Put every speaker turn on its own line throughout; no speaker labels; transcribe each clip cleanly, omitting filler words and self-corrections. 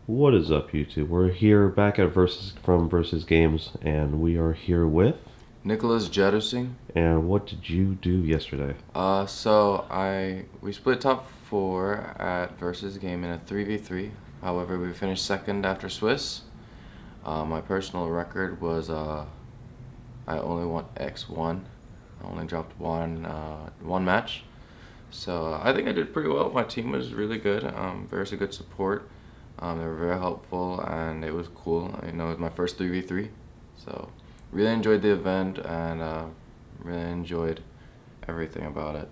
What is up, YouTube? We're here back at Versus Games, and we are here with.
Nicholas Jadusingh.
And what did you do yesterday?
We split top four at versus game in a 3v3. However, we finished second after Swiss. My personal record was I only won X1. I only dropped one match. So I think I did pretty well. My team was really good. Very good support. They were very helpful, and it was cool. It was my first 3v3. So really enjoyed the event, and really enjoyed everything about it.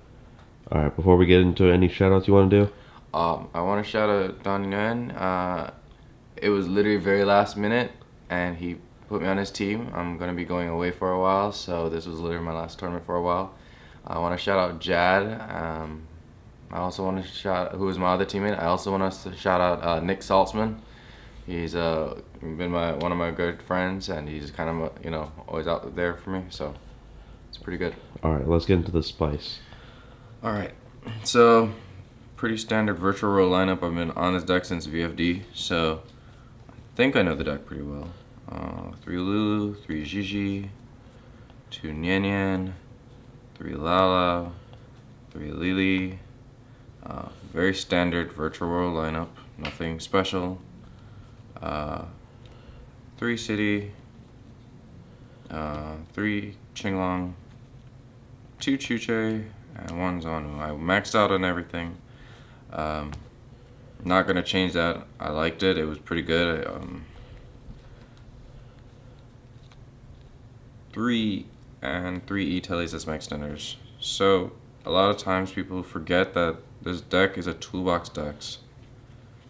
Alright, before we get into any shoutouts you want to do?
I want to shout out Don Nguyen. It was literally very last minute, and he put me on his team. I'm going to be going away for a while, so this was literally my last tournament for a while. I want to shout out Jad. I also want to who was my other teammate. I also want to shout out Nick Saltzman. He's been one of my good friends, and he's kind of always out there for me. So it's pretty good.
Alright, let's get into the spice.
All right, so pretty standard virtual row lineup. I've been on this deck since VFD, so I think I know the deck pretty well. 3 Lulu, 3 Gigi, 2 Nian Nian, 3 Lala, 3 Lily. Very standard virtual row lineup, nothing special. 3 City, 3 Qinglong, 2 Chuche, and 1 Zonu. I maxed out on everything. Not gonna change that. I liked it. It was pretty good. 3 and 3 E-Tellies as my extenders. So a lot of times people forget that this deck is a toolbox deck.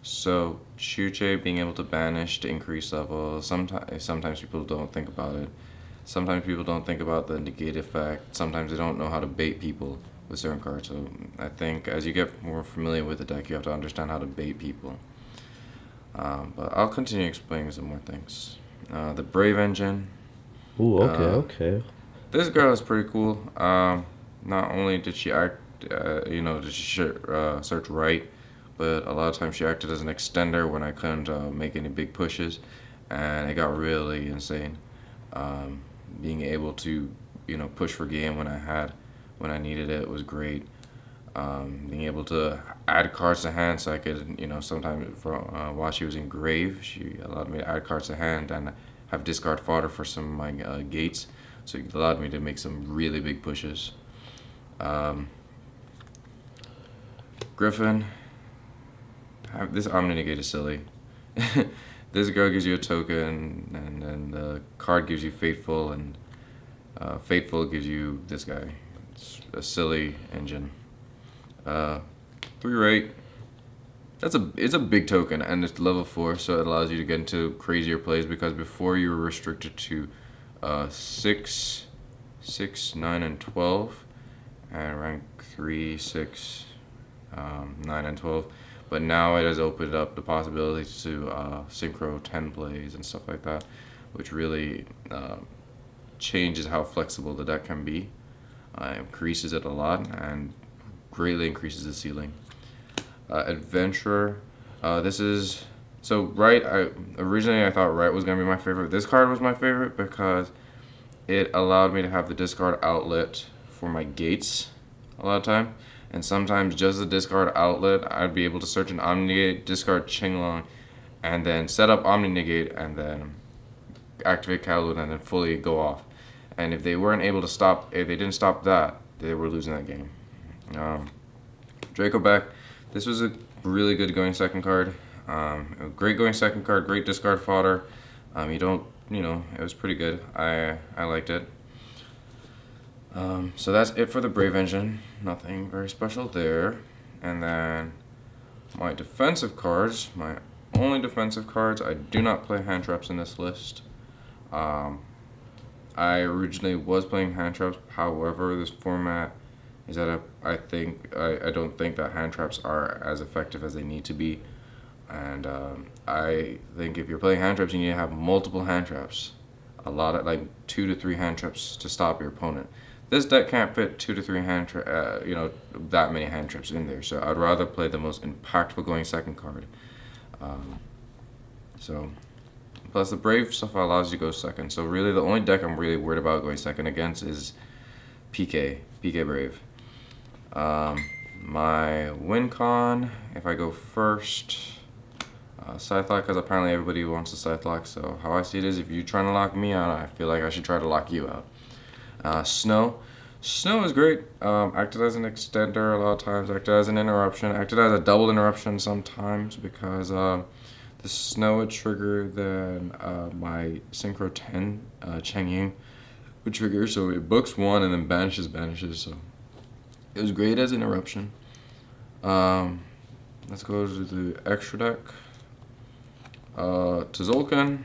So Chuche being able to banish to increase level. Sometimes people don't think about it. Sometimes people don't think about the negate effect. Sometimes they don't know how to bait people with certain cards. So I think as you get more familiar with the deck, you have to understand how to bait people. But I'll continue explaining some more things. The Brave Engine.
Ooh, okay.
This girl is pretty cool. Not only did she act, did she search right, but a lot of times she acted as an extender when I couldn't make any big pushes, and it got really insane. Being able to, push for game when I needed it was great. Being able to add cards to hand so I could, sometimes while she was in grave, she allowed me to add cards to hand and have discard fodder for some of my gates. So it allowed me to make some really big pushes. Griffin. This Omni Negate is silly. This girl gives you a token, and then the card gives you Fateful, and Fateful gives you this guy. It's a silly engine. 3 rate. It's a big token, and it's level 4, so it allows you to get into crazier plays, because before you were restricted to 6, 9, and 12, and rank 3, 6, 9, and 12. But now it has opened up the possibilities to synchro 10 plays and stuff like that, which really changes how flexible the deck can be. Increases it a lot and greatly increases the ceiling. Adventurer. This is so right. Originally I thought right was gonna be my favorite. This card was my favorite because it allowed me to have the discard outlet for my gates a lot of time. And sometimes just the discard outlet, I'd be able to search an Omni Negate, discard Qinglong, and then set up Omni Negate, and then activate Kowloon, and then fully go off. And if they didn't stop that, they were losing that game. Draco Beck, this was a really good going second card. A great going second card, great discard fodder. It was pretty good. I liked it. So that's it for the Brave Engine. Nothing very special there. And then my defensive cards, my only defensive cards, I do not play hand traps in this list. I originally was playing hand traps. However, this format is that I don't think that hand traps are as effective as they need to be. And I think if you're playing hand traps, you need to have multiple hand traps. A lot of 2 to 3 hand traps to stop your opponent. This deck can't fit 2 to 3 that many hand traps in there. So I'd rather play the most impactful going second card. So plus the Brave stuff allows you to go second. So really the only deck I'm really worried about going second against is PK Brave. My win con, if I go first, Scythe Lock, because apparently everybody wants a Scythe Lock. So how I see it is, if you're trying to lock me out, I feel like I should try to lock you out. Snow. Snow is great. Acted as an extender a lot of times, acted as an interruption, acted as a double interruption sometimes because the snow would trigger then my Synchro 10 Cheng Ying would trigger, so it books one and then banishes, so it was great as an interruption. Let's go to the extra deck. To Zolkin.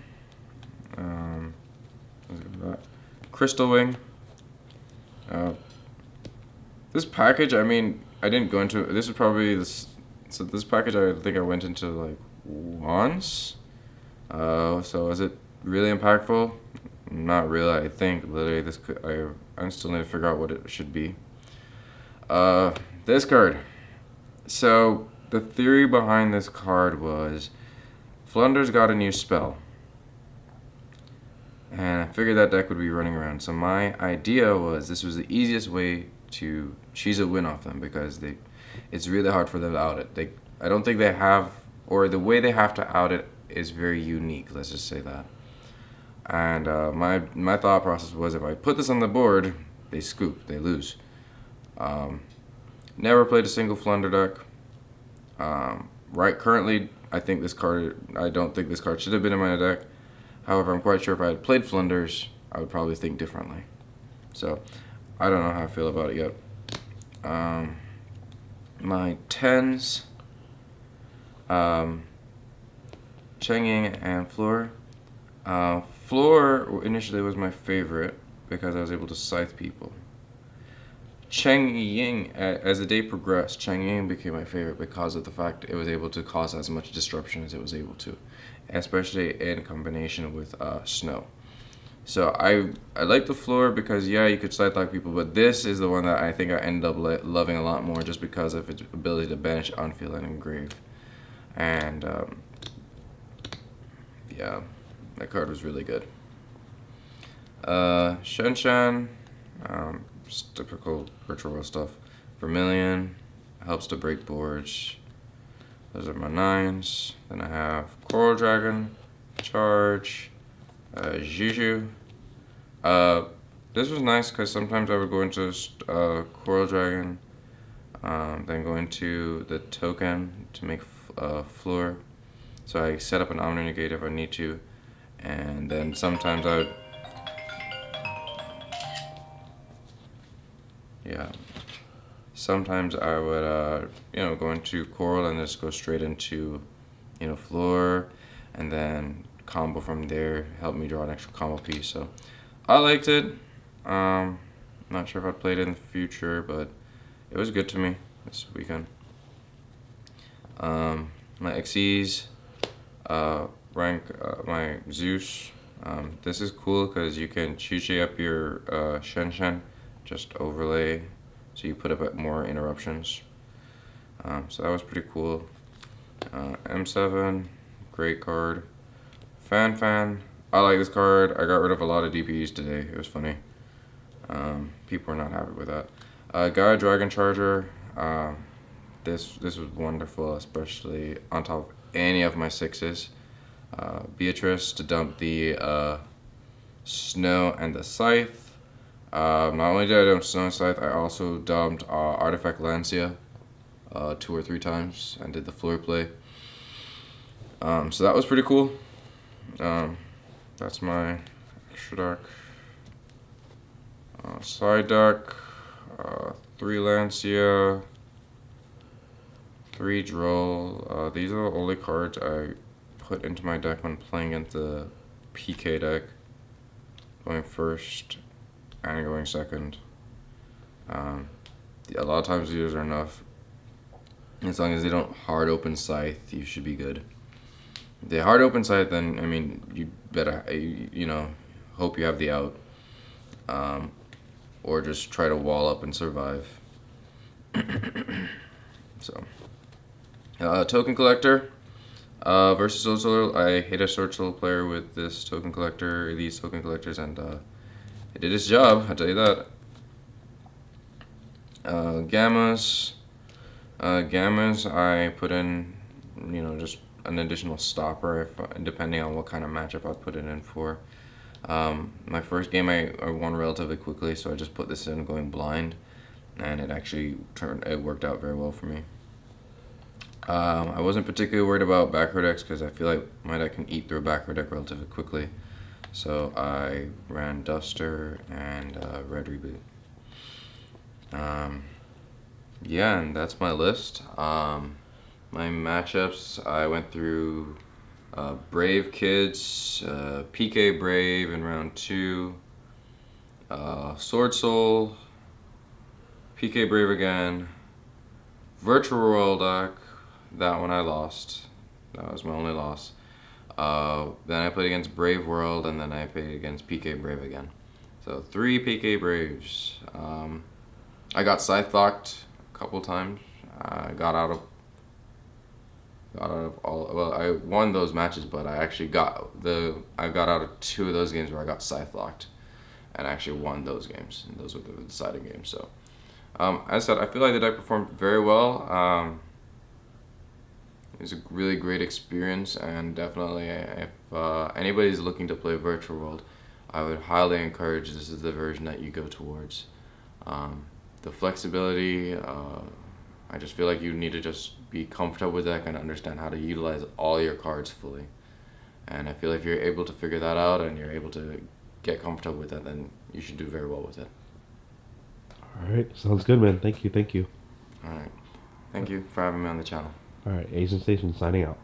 Crystal Wing. This package, I mean, I didn't go into this. Is probably this. So this package, I think I went into like once. So is it really impactful? Not really. I think literally this could. I still need to figure out what it should be. This card. So the theory behind this card was Flunder's got a new spell. And I figured that deck would be running around. So my idea was this was the easiest way to cheese a win off them because it's really hard for them to out it. I don't think they have, or the way they have to out it is very unique. Let's just say that. And my thought process was if I put this on the board, they scoop, they lose. Never played a single Flunder deck. Right, currently I don't think this card should have been in my deck. However, I'm quite sure if I had played Flunders, I would probably think differently. So, I don't know how I feel about it yet. My 10s, Cheng Ying and Floor. Floor initially was my favorite because I was able to scythe people. Cheng Ying, as the day progressed, Cheng Ying became my favorite because of the fact it was able to cause as much disruption as it was able to, especially in combination with Snow. So I like the Floor because, yeah, you could Scythe Lock people, but this is the one that I think I ended up loving a lot more just because of its ability to banish Unfeel and Engrave. And, yeah, that card was really good. Shen Shen, just typical virtual world stuff. Vermilion helps to break boards. Those are my 9s. Then I have Coral Dragon, Charge, Yugioh. This was nice because sometimes I would go into Coral Dragon, then go into the token to make Floor. So I set up an Omni Negate if I need to, and then sometimes I would. Yeah. Sometimes I would, go into Coral and just go straight into, Floor, and then combo from there, help me draw an extra combo piece. So I liked it. Not sure if I'd play it in the future, but it was good to me this weekend. My XEs, rank my Zeus. This is cool because you can Chi up your Shen Shen, just overlay, so you put up more interruptions. So that was pretty cool. M7, great card. Fan, I like this card. I got rid of a lot of DPs today. It was funny. People were not happy with that. Gaia Dragon Charger. This was wonderful, especially on top of any of my 6s. Beatrice to dump the Snow and the Scythe. Not only did I dump Snow and Scythe, I also dumped Artifact Lancia 2 or 3 times and did the floor play. So that was pretty cool. That's my extra deck. Side deck, 3 Lancia, 3 Droll. These are the only cards I put into my deck when playing against the PK deck, going first and going second. A lot of times these are enough. As long as they don't hard open Scythe, you should be good. If they hard open Scythe, then, I mean, you better, hope you have the out. Or just try to wall up and survive. So, Token Collector. Versus solo, I hit a short solo player with this token collector, these token collectors, and it did its job. I'll tell you that. Gammas, gammas. I put in, just an additional stopper if depending on what kind of matchup I put it in for. My first game I won relatively quickly, so I just put this in going blind, and it worked out very well for me. I wasn't particularly worried about back row decks because I feel like my deck can eat through a back row deck relatively quickly. So I ran Duster and Red Reboot. Yeah, and that's my list. My matchups, I went through Brave Kids, PK Brave in round 2, Sword Soul, PK Brave again, Virtual Royal deck. That one I lost. That was my only loss. Then I played against Brave World, and then I played against PK Brave again. So 3 PK Braves. I got scythe locked a couple times. I got out of all. Well, I won those matches, but I got out of 2 of those games where I got scythe locked, and I actually won those games. And those were the deciding games. So, as I said, I feel like the deck performed very well. It was a really great experience, and definitely, if anybody's looking to play Virtual World, I would highly encourage this is the version that you go towards. The flexibility, I just feel like you need to just be comfortable with that and understand how to utilize all your cards fully. And I feel like if you're able to figure that out and you're able to get comfortable with that, then you should do very well with it.
All right, sounds good, man. Thank you.
All right. Thank you for having me on the channel.
All right, Asian Station signing out.